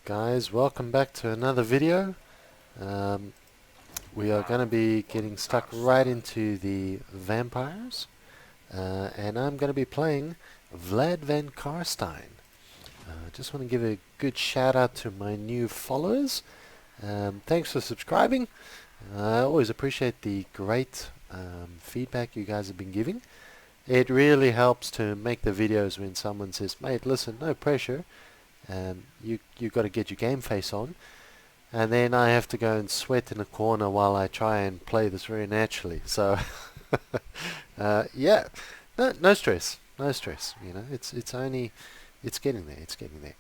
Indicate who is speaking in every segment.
Speaker 1: Guys, welcome back to another video. We are going to be getting stuck right into the vampires, and I'm going to be playing Vlad van Karstein. Just want to give a good shout out to my new followers. Thanks for subscribing. I always appreciate the great feedback you guys have been giving. It really helps to make the videos when someone says, mate, listen, no pressure. You got to get your game face on, and then I have to go and sweat in a corner while I try and play this very naturally. So yeah, no stress, no stress. You know, it's getting there.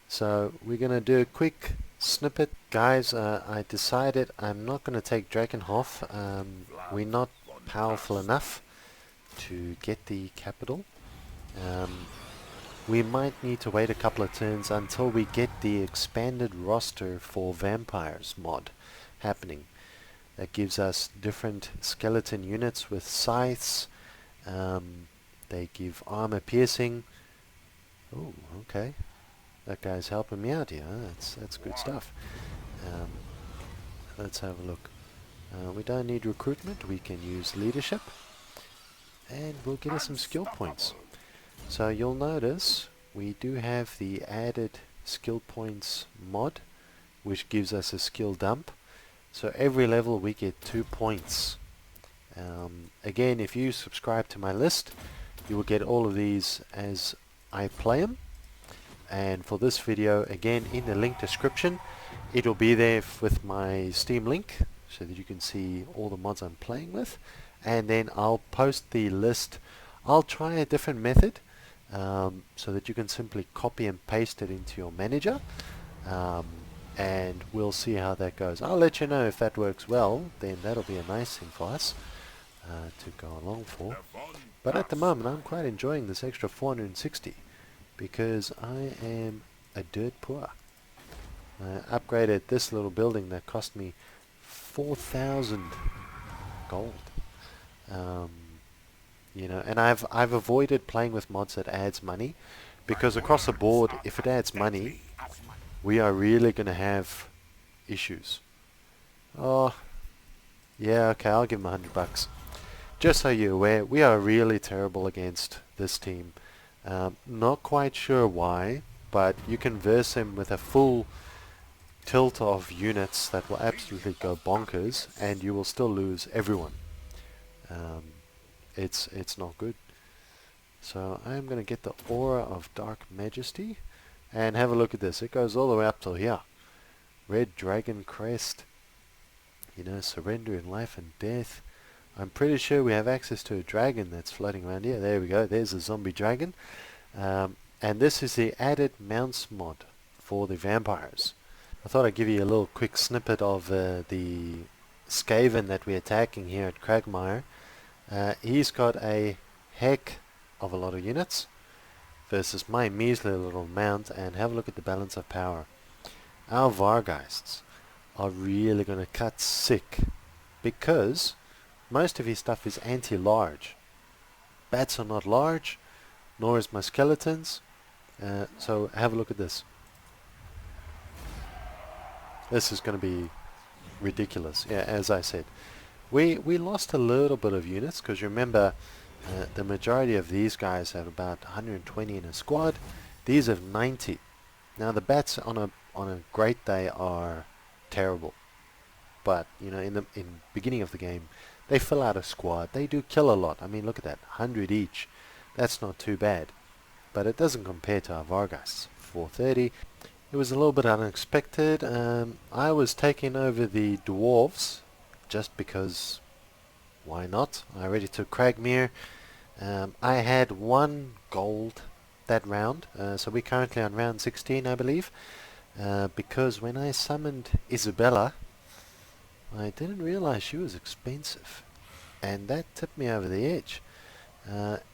Speaker 1: So we're gonna do a quick snippet, guys. I decided I'm not gonna take Drakenhof. We're not powerful enough to get the capital. We might need to wait a couple of turns until we get the expanded roster for vampires mod happening. That gives us different skeleton units with scythes. They give armor piercing. Oh, okay. That guy's helping me out here. That's good stuff. Let's have a look. We don't need recruitment. We can use leadership. And we'll get us some skill points. So you'll notice we do have the added skill points mod, which gives us a skill dump. So every level we get 2 points. Again, if you subscribe to my list, you will get all of these as I play them. And for this video, again, in the link description, it will be there with my Steam link, so that you can see all the mods I'm playing with. And then I'll post the list. I'll try a different method. So that you can simply copy and paste it into your manager, and we'll see how that goes. I'll let you know if that works well. Then that'll be a nice thing for us to go along for. But at the moment I'm quite enjoying this extra 460 because I am a dirt poor. I upgraded this little building that cost me 4,000 gold. You know, and I've avoided playing with mods that adds money, because across the board, if it adds money, we are really going to have issues. Oh, yeah, okay, I'll give him $100. Just so you're aware, we are really terrible against this team. Not quite sure why, but you can verse him with a full tilt of units that will absolutely go bonkers, and you will still lose everyone. It's not good. So I'm going to get the Aura of Dark Majesty and have a look at this. It goes all the way up till here. Red Dragon Crest. You know, surrender in life and death. I'm pretty sure we have access to a dragon that's floating around here. There we go. There's a zombie dragon. And this is the added mounts mod for the vampires. I thought I'd give you a little quick snippet of the Skaven that we're attacking here at Cragmire. He's got a heck of a lot of units versus my measly little mount, and have a look at the balance of power. Our Vargeists are really going to cut sick because most of his stuff is anti-large. Bats are not large, nor is my skeletons. So have a look at this. This is going to be ridiculous. Yeah, as I said. We lost a little bit of units, because remember, the majority of these guys have about 120 in a squad. These have 90. Now the bats on a great day are terrible, but you know, in the beginning of the game, they fill out a squad. They do kill a lot. I mean, look at that, 100 each. That's not too bad, but it doesn't compare to our Vargeists. 430. It was a little bit unexpected. I was taking over the Dwarfs, just because, why not? I already took Cragmere. I had 1 gold that round, so we're currently on round 16, I believe, because when I summoned Isabella, I didn't realize she was expensive, and that tipped me over the edge.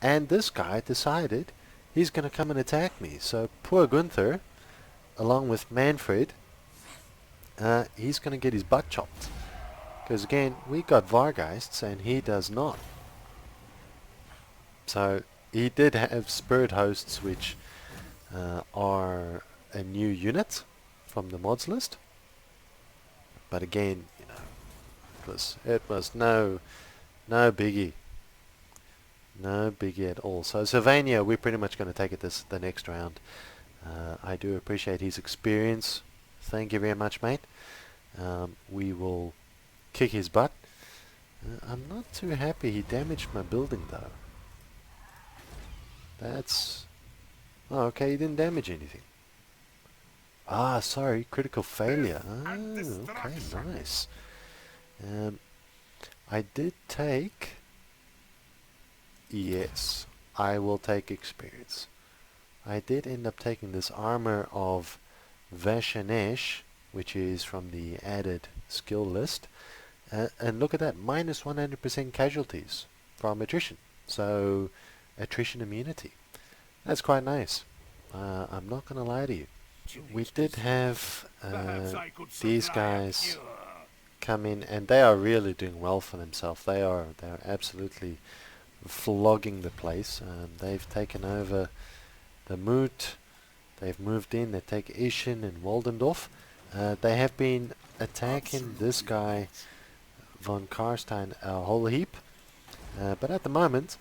Speaker 1: And this guy decided he's going to come and attack me, so poor Gunther, along with Manfred, he's going to get his butt chopped. Because again, we got Vargeists and he does not. So he did have Spirit Hosts, which are a new unit. from the mods list. But again, you know, it was no biggie. No biggie at all. So Sylvania, we're pretty much going to take it the next round. I do appreciate his experience. Thank you very much, mate. We will kick his butt. I'm not too happy he damaged my building though. That's... Oh, okay, he didn't damage anything. Ah, sorry, critical failure. Ah, okay, nice. I did take... Yes, I will take experience. I did end up taking this armor of Vashanesh, which is from the added skill list. And look at that, minus 100% casualties from attrition. So, attrition immunity. That's quite nice. I'm not going to lie to you. We did have these guys come in, and they are really doing well for themselves. They're absolutely flogging the place. They've taken over the Moot. They've moved in. They take Ishin and Waldendorf. They have been attacking this guy von Karstein a whole heap. But at the moment,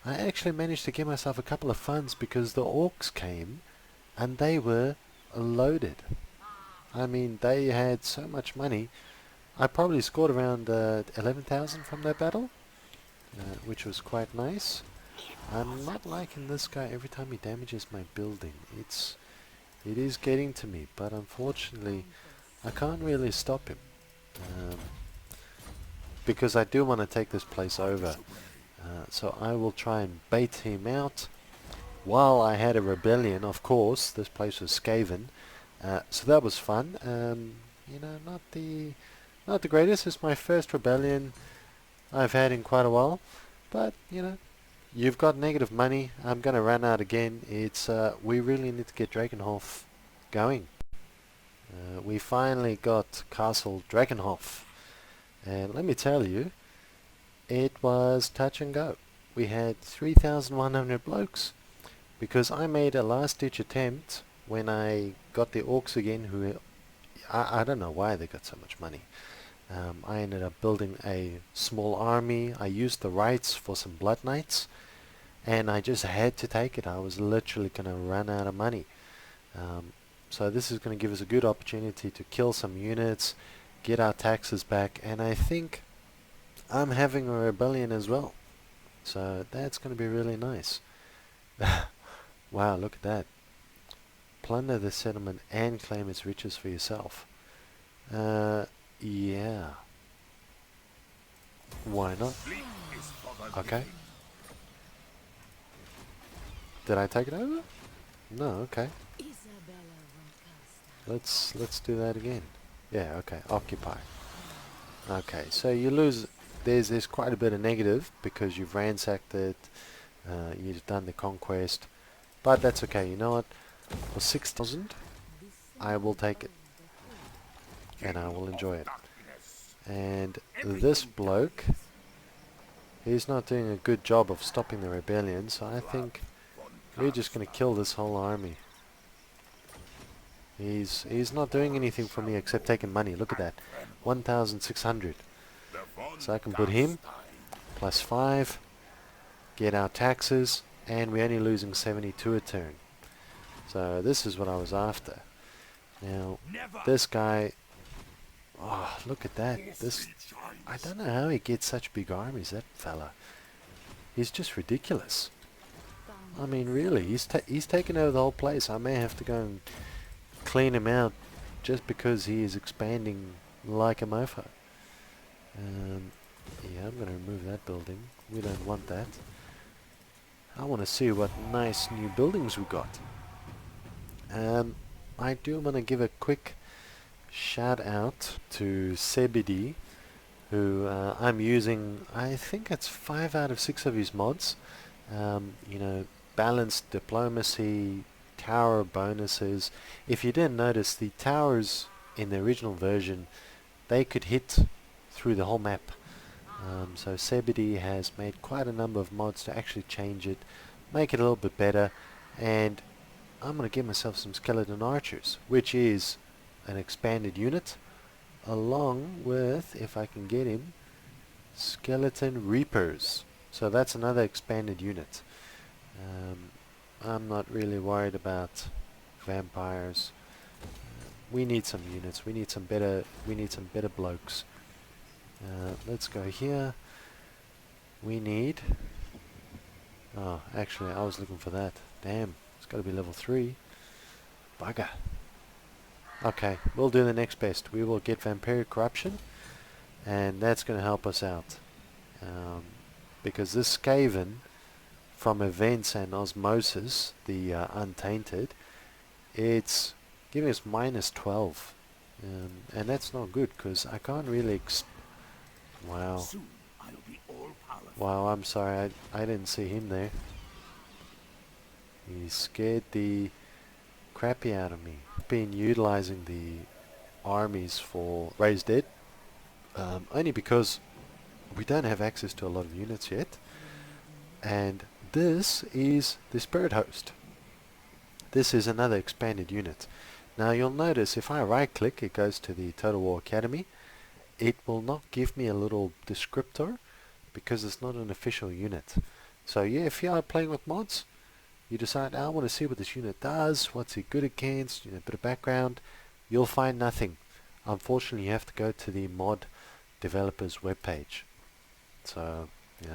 Speaker 1: I actually managed to get myself a couple of funds because the orcs came and they were loaded. I mean, they had so much money. I probably scored around 11,000 from that battle, which was quite nice. I'm not liking this guy every time he damages my building. It is getting to me, but unfortunately I can't really stop him. Because I do want to take this place over. So I will try and bait him out. While I had a rebellion, of course, this place was Skaven. So that was fun. You know, not the greatest. It's my first rebellion I've had in quite a while. But, you know, you've got negative money. I'm going to run out again. We really need to get Drakenhof going. We finally got Castle Drakenhof. And let me tell you, it was touch and go. We had 3,100 blokes because I made a last-ditch attempt when I got the orcs again, who I don't know why they got so much money. I ended up building a small army. I used the rights for some blood knights, and I just had to take it. I was literally going to run out of money. So this is going to give us a good opportunity to kill some units, get our taxes back, and I think I'm having a rebellion as well. So that's going to be really nice. Wow, look at that. Plunder the settlement and claim its riches for yourself. Yeah. Why not? Okay. Did I take it over? No, okay. Let's do that again. Yeah, okay. Occupy. Okay, so you lose. There's quite a bit of negative because you've ransacked it. You've done the conquest, but that's okay. You know what? For 6,000, I will take it, and I will enjoy it. And this bloke, he's not doing a good job of stopping the rebellion, so I think we're just going to kill this whole army. He's not doing anything for me except taking money. Look at that, 1,600. So I can put him plus 5, get our taxes, and we're only losing 72 a turn. So this is what I was after. Now this guy, oh, look at that. I don't know how he gets such big armies, that fella. He's just ridiculous. I mean, really, he's taken over the whole place. I may have to go and clean him out just because he is expanding like a mofo. Yeah, I'm going to remove that building. We don't want that. I want to see what nice new buildings we got. I do want to give a quick shout out to Sebidi, who I'm using. I think it's 5 out of 6 of his mods. You know, balanced diplomacy, tower bonuses. If you didn't notice, the towers in the original version, they could hit through the whole map. So Sebidi has made quite a number of mods to actually change it, make it a little bit better, and I'm going to give myself some skeleton archers, which is an expanded unit, along with, if I can get him, skeleton reapers. So that's another expanded unit. I'm not really worried about vampires. We need some units. We need some better blokes. Let's go here. We need... Oh, actually, I was looking for that. Damn, it's got to be level 3. Bugger. Okay, we'll do the next best. We will get vampiric corruption, and that's going to help us out. Because this Skaven, from events and osmosis, the untainted, it's giving us minus 12. And that's not good, because I can't really... Wow. Wow, I'm sorry, I didn't see him there. He scared the crappy out of me. Been utilizing the armies for Raised Dead, only because we don't have access to a lot of units yet. And this is the Spirit Host. This is another expanded unit. Now you'll notice if I right click, it goes to the Total War Academy. It will not give me a little descriptor because it's not an official unit. So yeah, if you are playing with mods, you decide, I want to see what this unit does, what's it good against, a bit of background, you'll find nothing. Unfortunately, you have to go to the mod developers webpage. So,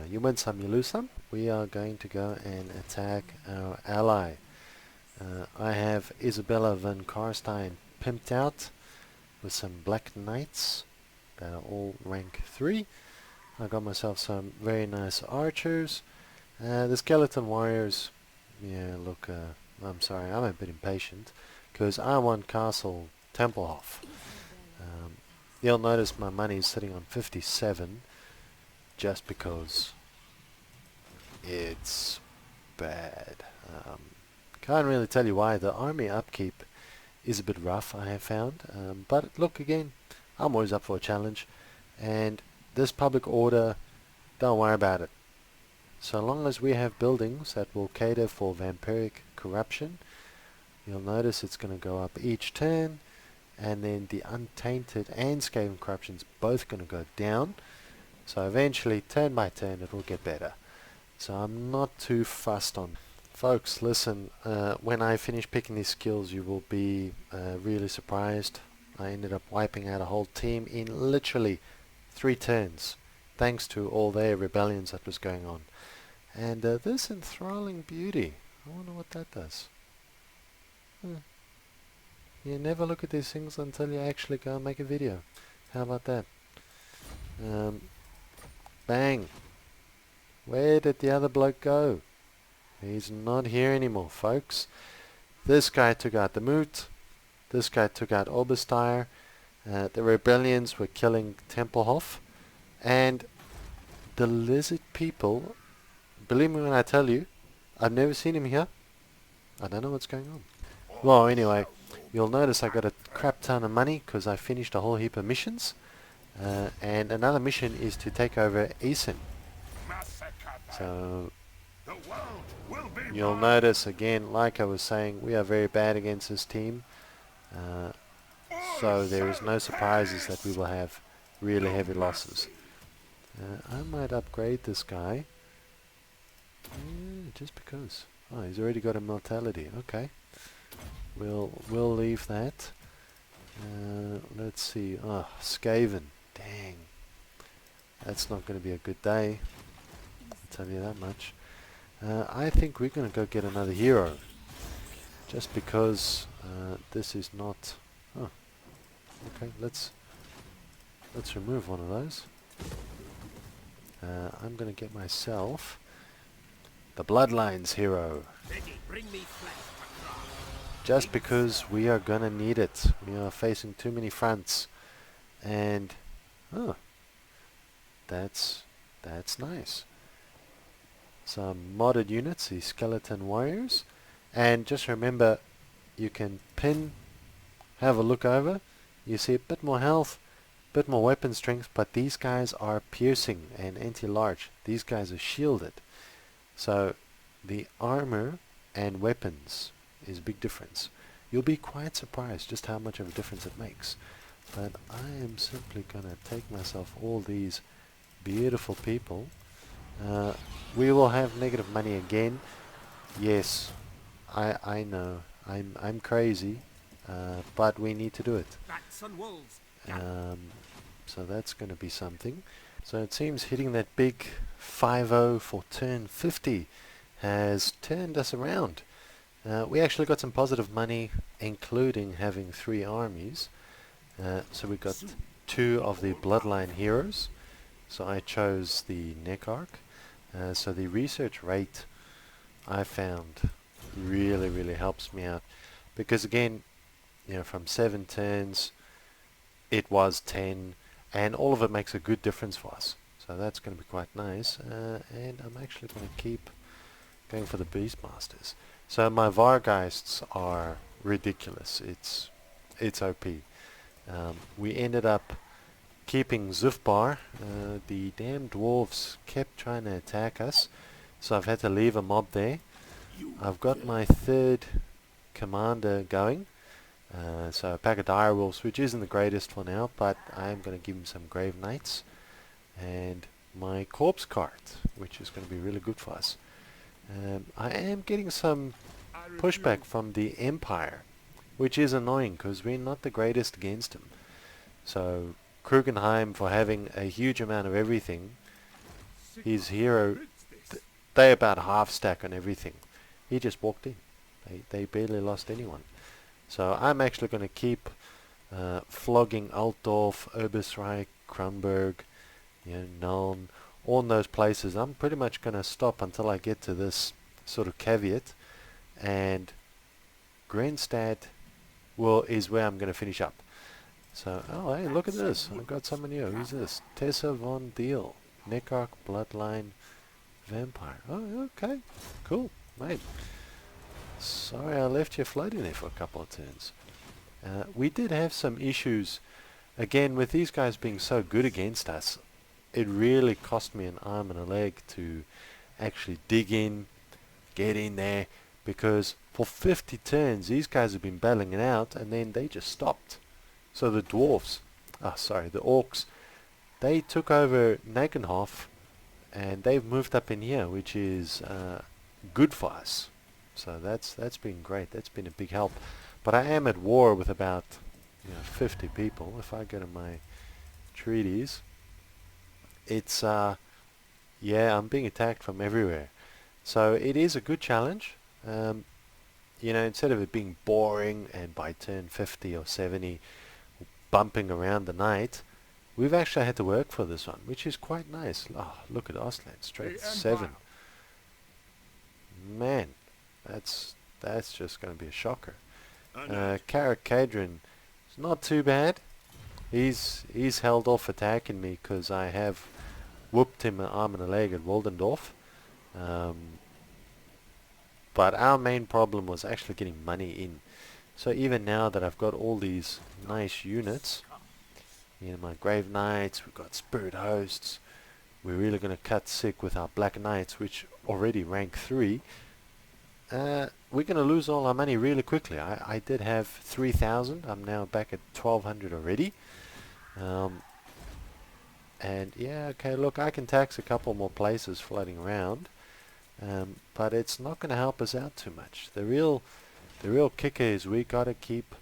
Speaker 1: you win some, you lose some. We are going to go and attack our ally. I have Isabella van Karstein pimped out with some Black Knights that are all rank 3. I got myself some very nice archers. The skeleton warriors, yeah, look, I'm sorry, I'm a bit impatient because I want Castle Tempelhof. You'll notice my money is sitting on 57 just because it's bad. Can't really tell you why. The army upkeep is a bit rough, I have found. But look, again, I'm always up for a challenge. And this public order, don't worry about it. So long as we have buildings that will cater for vampiric corruption, you'll notice it's going to go up each turn. And then the untainted and Skaven corruption's both going to go down. So eventually, turn by turn, it will get better. So I'm not too fussed on. Folks, listen, when I finish picking these skills, you will be really surprised. I ended up wiping out a whole team in literally 3 turns, thanks to all their rebellions that was going on. And this enthralling beauty, I wonder what that does. You never look at these things until you actually go and make a video. How about that? Bang! Where did the other bloke go? He's not here anymore, folks. This guy took out the Moot. This guy took out Oberstyre. The rebellions were killing Tempelhof. And the lizard people, believe me when I tell you, I've never seen him here. I don't know what's going on. Well, anyway, you'll notice I got a crap ton of money because I finished a whole heap of missions. And another mission is to take over Essen. So you'll notice again, like I was saying, we are very bad against this team. So there is no surprises that we will have really heavy losses. I might upgrade this guy. Just because. Oh, he's already got immortality. Okay. We'll leave that. Let's see. Oh, Skaven. Dang. That's not going to be a good day. I'll tell you that much. I think we're going to go get another hero. Just because this is not... Oh. Okay, let's remove one of those. I'm going to get myself the Bloodlines hero. Just because we are going to need it. We are facing too many fronts. And... Oh. That's nice. Some modded units, the skeleton warriors. And just remember, you can pin, have a look over. You see a bit more health, a bit more weapon strength, but these guys are piercing and anti-large. These guys are shielded. So the armor and weapons is a big difference. you'll be quite surprised just how much of a difference it makes. But I am simply going to take myself all these beautiful people. We will have negative money again. Yes, I know. I'm crazy, but we need to do it. So that's going to be something. So it seems hitting that big 5-0 for turn 50 has turned us around. We actually got some positive money, including having 3 armies. So we got 2 of the bloodline heroes. So I chose the Neckarch. So the research rate I found really helps me out, because again, you know, from 7 turns it was 10, and all of it makes a good difference for us. So that's going to be quite nice. And I'm actually going to keep going for the Beastmasters. So my Vargeists are ridiculous. It's OP. We ended up keeping Zufbar. The damn dwarves kept trying to attack us, so I've had to leave a mob there. I've got my 3rd commander going, so a pack of direwolves, which isn't the greatest for now, but I'm going to give him some grave knights, and my corpse cart, which is going to be really good for us. I am getting some pushback from the Empire, which is annoying because we're not the greatest against him. So Krugenheim, for having a huge amount of everything, his hero, they about half stack on everything. He just walked in. They barely lost anyone. So I'm actually going to keep flogging Altdorf, Oberreich, Kronberg, you know, Nuln, all in those places. I'm pretty much going to stop until I get to this sort of caveat, and Grenstad is where I'm going to finish up. So, oh hey, look at this. I've got someone new. Who's this? Tessa von Deal. Neckarch, Bloodline, Vampire. Oh, okay. Cool. Mate. Sorry I left you floating there for a couple of turns. We did have some issues. Again, with these guys being so good against us, it really cost me an arm and a leg to actually dig in, get in there, because for 50 turns these guys have been battling it out, and then they just stopped. So the dwarfs, the orcs, they took over Nagenhof, and they've moved up in here, which is good for us. So that's been great. That's been a big help. But I am at war with about 50 people. If I go to my treaties, it's I'm being attacked from everywhere. So it is a good challenge. Instead of it being boring and by turn 50 or 70 bumping around the night, we've actually had to work for this one, which is quite nice. Oh, look at Ostland, straight 7. Man, that's just going to be a shocker. Kaedrin is not too bad. He's held off attacking me because I have whooped him an arm and a leg at Waldendorf. But our main problem was actually getting money in. So even now that I've got all these nice units, my Grave Knights, we've got Spirit Hosts, we're really going to cut sick with our Black Knights, which already rank 3. We're going to lose all our money really quickly. I did have 3,000. I'm now back at 1,200 already. And yeah, okay, look, I can tax a couple more places floating around, but it's not going to help us out too much. The real kicker is we got to keep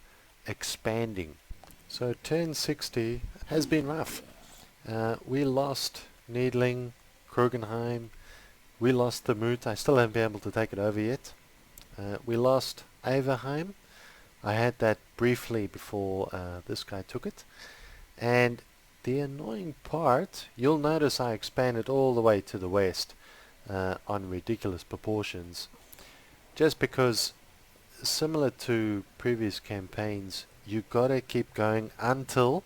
Speaker 1: expanding. So turn 60 has been rough. We lost Needling, Krugenheim. We lost the Moot. I still haven't been able to take it over yet. We lost Averheim. I had that briefly before this guy took it. And the annoying part, you'll notice I expanded all the way to the west on ridiculous proportions, just because, similar to previous campaigns, you gotta keep going until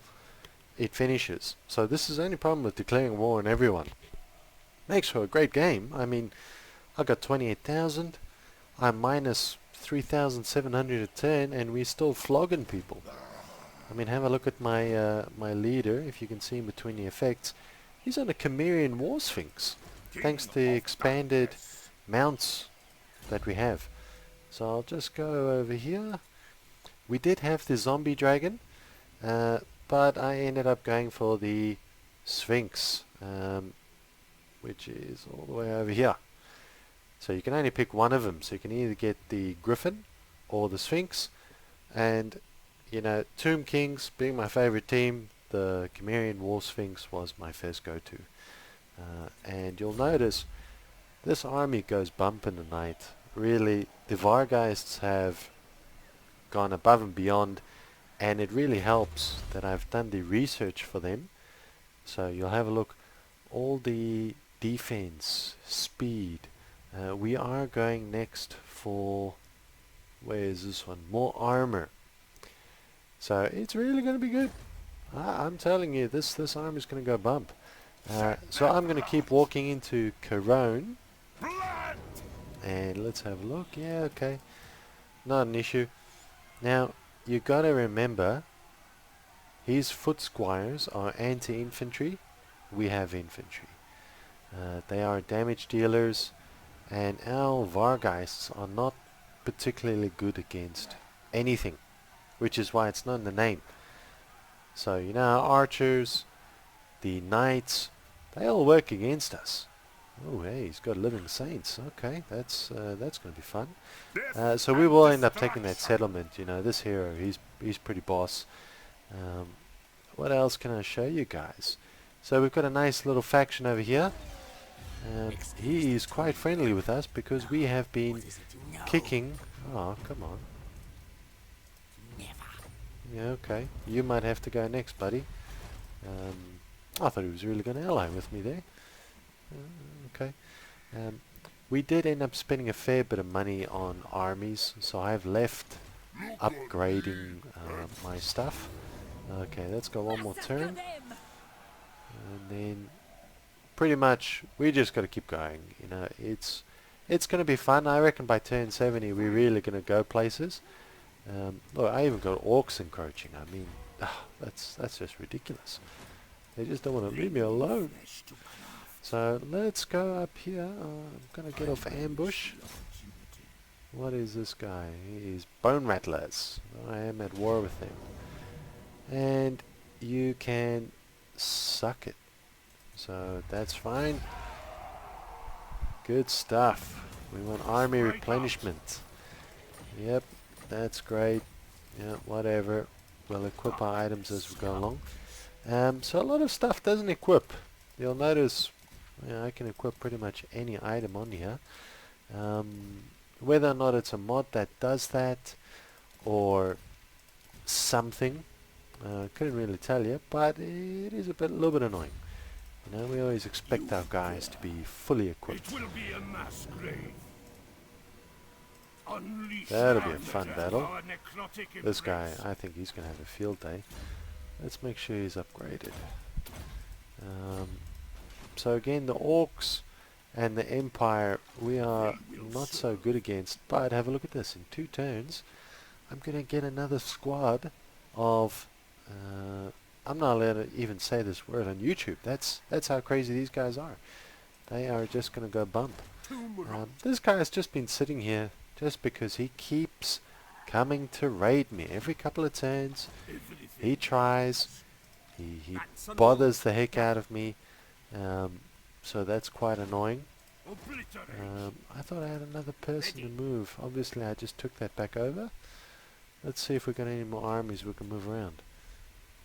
Speaker 1: it finishes. So this is the only problem with declaring war on everyone. Makes for a great game. I mean, I got 28,000. I'm minus 3,700 a turn, and we're still flogging people. I mean, have a look at my my leader. If you can see in between the effects, he's on a Cimmerian War Sphinx, thanks to the expanded mounts that we have. So I'll just go over here. We did have the zombie dragon, but I ended up going for the Sphinx, which is all the way over here. So you can only pick one of them. So you can either get the Griffin or the Sphinx. And, you know, Tomb Kings being my favorite team, the Chimerian War Sphinx was my first go-to. And you'll notice this army goes bump in the night. Really, the Vargeists have gone above and beyond, and it really helps that I've done the research for them. So you'll have a look. All the defense, speed. We are going next for, where is this one? More armor. So it's really going to be good. I'm telling you, this armor is going to go bump. So I'm going to keep walking into Kaedrin. And let's have a look. Yeah, okay. Not an issue. Now, you got to remember, his foot squires are anti-infantry. We have infantry. They are damage dealers. And our Vargeists are not particularly good against anything, which is why it's not in the name. So, you know, our archers, the knights, they all work against us. Oh, hey, he's got living saints. Okay, that's going to be fun. So we will end up taking that settlement. You know, this hero, he's pretty boss. What else can I show you guys? So we've got a nice little faction over here. He is quite friendly with us because we have been kicking. Oh, come on. Yeah, okay. You might have to go next, buddy. I thought he was really going to ally with me there. Okay. We did end up spending a fair bit of money on armies, so I've left upgrading my stuff. Okay, let's go one more turn. And then pretty much we just got to keep going. You know, it's going to be fun. I reckon by turn 70 we're really going to go places. Look, I even got orcs encroaching. I mean, that's just ridiculous. They just don't want to leave me alone. So let's go up here. I'm going to get off ambush. What is this guy? He's bone rattlers. I am at war with them. And you can suck it. So that's fine. Good stuff. We want army replenishment. Yep, that's great. Yeah, whatever. We'll equip our items as we go along. So a lot of stuff doesn't equip. You'll notice, I can equip pretty much any item on here. Whether or not it's a mod that does that or something, couldn't really tell you, but it is a little bit annoying. You know, we always expect our guys to be fully equipped.
Speaker 2: It will be a mass grave.
Speaker 1: That'll be a fun battle. This guy, I think he's going to have a field day. Let's make sure he's upgraded. So again, the orcs and the empire we are not so good against, but have a look at this. In 2 turns, I'm going to get another squad of... I'm not allowed to even say this word on YouTube. That's how crazy these guys are. They are just going to go bump. This guy has just been sitting here just because he keeps coming to raid me every couple of turns. He tries. He bothers the heck out of me. So that's quite annoying. I thought I had another person to move. Obviously I just took that back over. Let's see if we've got any more armies we can move around.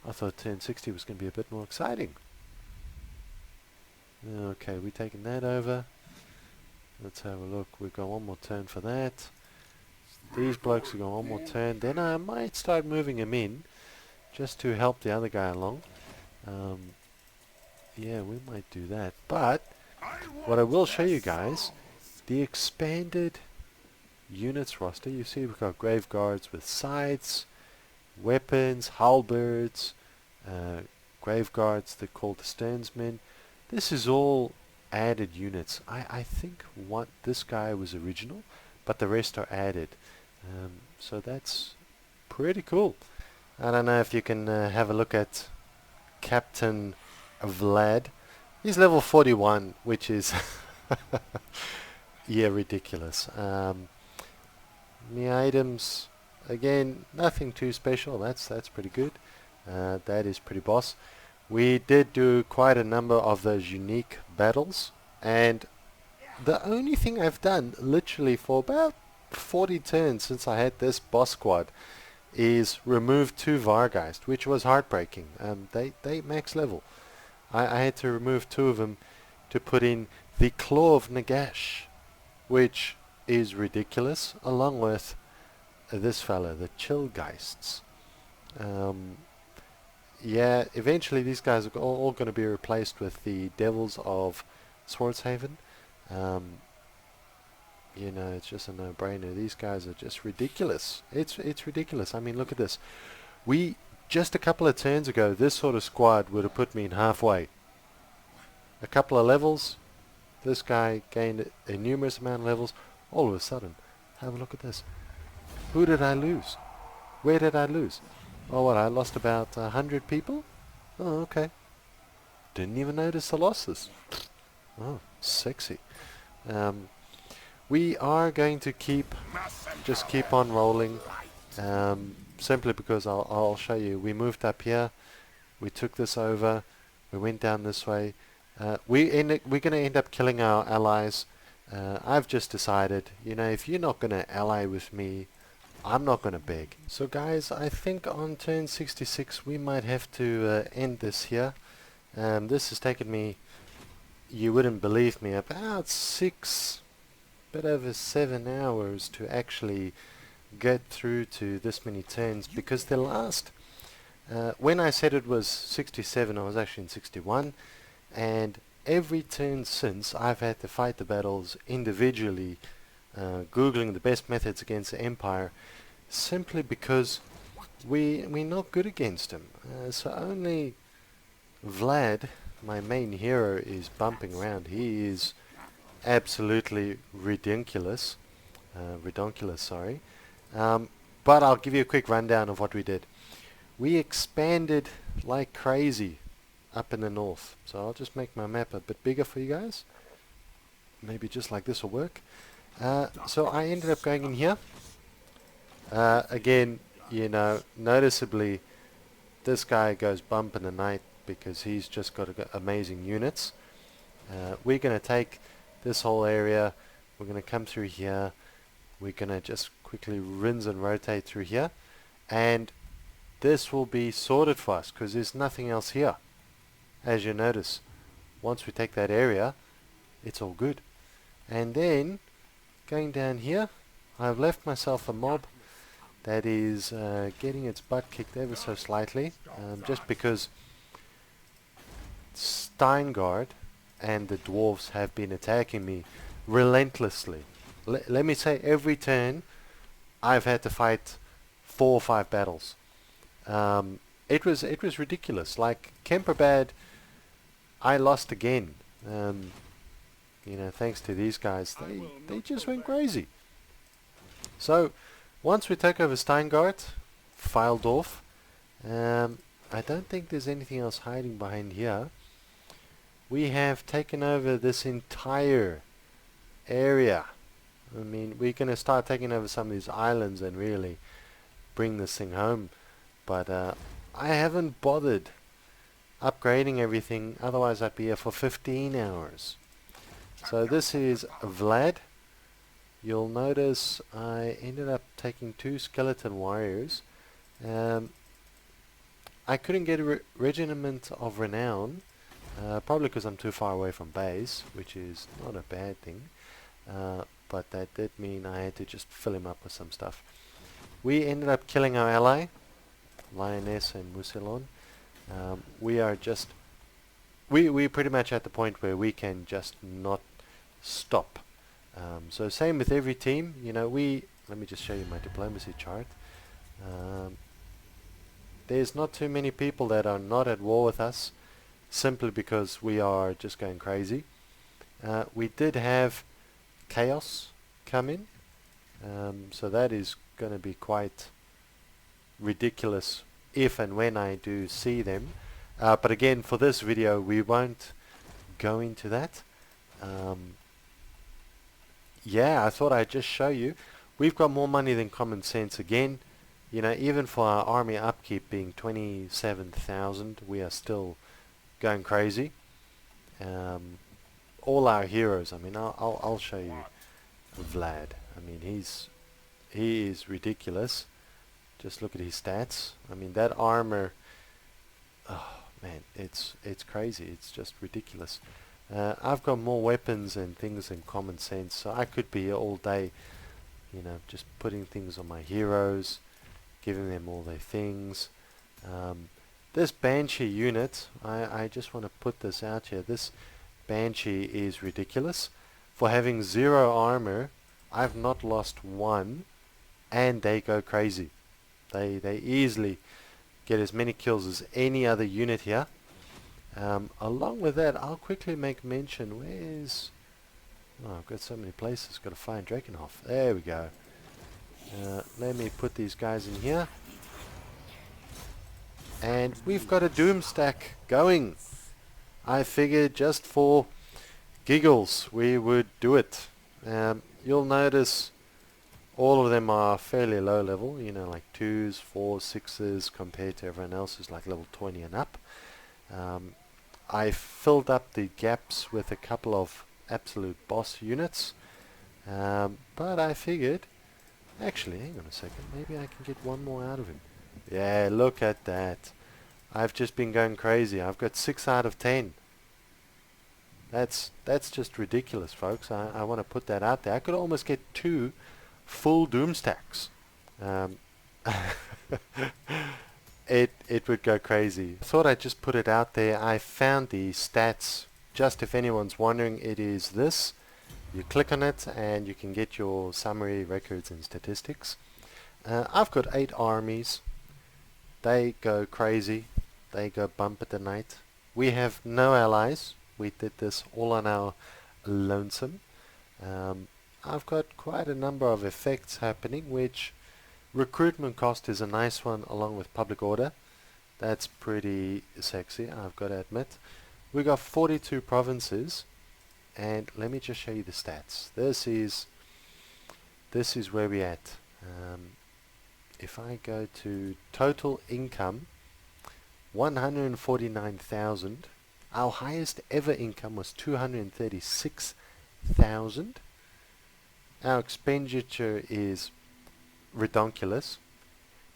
Speaker 1: I thought turn 60 was going to be a bit more exciting. Okay, we're taking that over. Let's have a look. We've got one more turn for that. These blokes have got one more turn. Then I might start moving him in just to help the other guy along. Yeah, we might do that. But what I will show you guys, the expanded units roster. You see we've got grave guards with scythes, weapons, halberds, grave guards they're called the sternsmen. This is all added units. I think this guy was original, but the rest are added. So that's pretty cool. I don't know if you can have a look at Captain Vlad. He's level 41, which is yeah, ridiculous. My items, again, nothing too special. That's pretty good. That is pretty boss. We did do quite a number of those unique battles, and the only thing I've done literally for about 40 turns since I had this boss squad is remove 2 Vargeist, which was heartbreaking. They max level. I had to remove 2 of them to put in the Claw of Nagash, which is ridiculous, along with this fella, the Chillgeists. Yeah, eventually these guys are all going to be replaced with the Devils of Swordshaven. You know, it's just a no-brainer. These guys are just ridiculous. It's ridiculous. I mean, look at this. We just a couple of turns ago, this sort of squad would have put me in halfway. A couple of levels, this guy gained a numerous amount of levels. All of a sudden, have a look at this. Who did I lose? Where did I lose? Oh, what? I lost about 100 people? Oh, okay. Didn't even notice the losses. Oh, sexy. We are going to keep on rolling, simply because I'll show you. We moved up here, we took this over, we went down this way. We're going to end up killing our allies. I've just decided, you know, if you're not going to ally with me, I'm not going to beg. So guys, I think on turn 66 we might have to end this here. This has taken me, you wouldn't believe me, about 6, bit over 7 hours to actually get through to this many turns, because the last, when I said it was 67, I was actually in 61, and every turn since I've had to fight the battles individually, googling the best methods against the Empire, simply because we're not good against him. So only Vlad, my main hero, is bumping around. He is absolutely ridiculous. Sorry. But I'll give you a quick rundown of what we did. We expanded like crazy up in the north. So I'll just make my map a bit bigger for you guys. Maybe just like this will work. So I ended up going in here. Again, you know, noticeably this guy goes bump in the night because he's just got amazing units. We're going to take this whole area, we're going to come through here, we're going to just quickly rinse and rotate through here, and this will be sorted for us because there's nothing else here. As you notice, once we take that area, it's all good. And then going down here, I've left myself a mob that is getting its butt kicked ever so slightly, just because Steingard and the Dwarfs have been attacking me relentlessly. Let me say, every turn I've had to fight 4 or 5 battles. It was ridiculous. Like Kemperbad, I lost again. You know, thanks to these guys, they just went crazy. So once we take over Steingard, filed off. I don't think there's anything else hiding behind here. We have taken over this entire area. I mean, we're going to start taking over some of these islands and really bring this thing home. But I haven't bothered upgrading everything, otherwise I'd be here for 15 hours. So this is Vlad. You'll notice I ended up taking 2 skeleton warriors. I couldn't get a regiment of renown, probably because I'm too far away from base, which is not a bad thing, but that did mean I had to just fill him up with some stuff. We ended up killing our ally, Lioness and Musilon. We're pretty much at the point where we can just not stop. So same with every team, you know, let me just show you my diplomacy chart. There's not too many people that are not at war with us, simply because we are just going crazy. We did have chaos come in, so that is going to be quite ridiculous if and when I do see them. But again, for this video we won't go into that. Yeah, I thought I'd just show you. We've got more money than common sense again. You know, even for our army upkeep being 27,000, we are still going crazy. All our heroes, I mean, I'll show you Vlad. I mean, he is ridiculous. Just look at his stats. I mean, that armor, oh man, it's crazy. It's just ridiculous. I've got more weapons and things than common sense, so I could be here all day, you know, just putting things on my heroes, giving them all their things. This Banshee unit, I just want to put this out here. This Banshee is ridiculous. For having 0 armor, I've not lost one, and they go crazy. They easily get as many kills as any other unit here. Along with that, I'll quickly make mention. Where's... Oh, I've got so many places. Got to find Drakenhof. There we go. Let me put these guys in here. And we've got a Doom stack going. I figured just for giggles we would do it. You'll notice all of them are fairly low level, you know, like 2s, 4s, 6s compared to everyone else who's like level 20 and up. I filled up the gaps with a couple of absolute boss units, but I figured, actually, hang on a second, maybe I can get one more out of him. Yeah, look at that. I've just been going crazy. I've got 6 out of 10. That's just ridiculous, folks. I want to put that out there. I could almost get 2 full Doom stacks. It would go crazy. I thought I'd just put it out there. I found the stats. Just if anyone's wondering, it is this. You click on it and you can get your summary, records and statistics. I've got 8 armies. They go crazy. They go bump at the night. We have no allies. We did this all on our lonesome. I've got quite a number of effects happening, which recruitment cost is a nice one along with public order. That's pretty sexy, I've got to admit. We got 42 provinces, and let me just show you the stats. This is where we're at. If I go to total income, 149,000. Our highest ever income was 236,000. Our expenditure is redonkulous.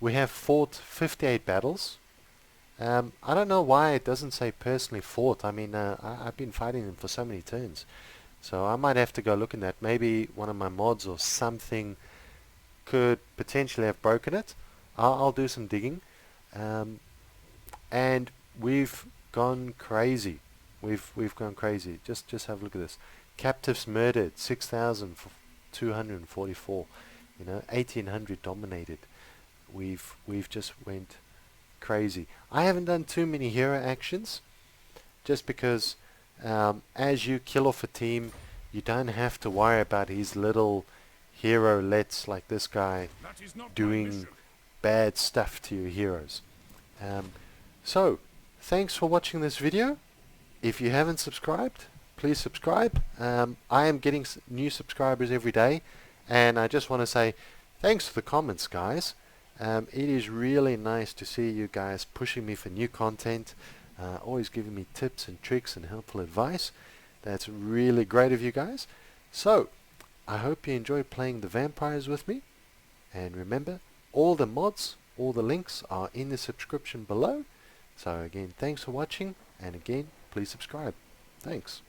Speaker 1: We have fought 58 battles. I don't know why it doesn't say personally fought. I mean, I've been fighting them for so many turns. So I might have to go look in that. Maybe one of my mods or something could potentially have broken it. I'll do some digging. And we've gone crazy. We've gone crazy. Just have a look at this. Captives murdered, 6,244. You know, 1,800 dominated. We've just went crazy. I haven't done too many hero actions, just because as you kill off a team, you don't have to worry about his little hero lets like this guy doing bad stuff to your heroes. So, thanks for watching this video. If you haven't subscribed, please subscribe. I am getting new subscribers every day, and I just want to say thanks for the comments, guys. It is really nice to see you guys pushing me for new content, always giving me tips and tricks and helpful advice. That's really great of you guys. So, I hope you enjoy playing the vampires with me. And remember, all the mods, all the links are in the subscription below. So again, thanks for watching, and again, please subscribe. Thanks.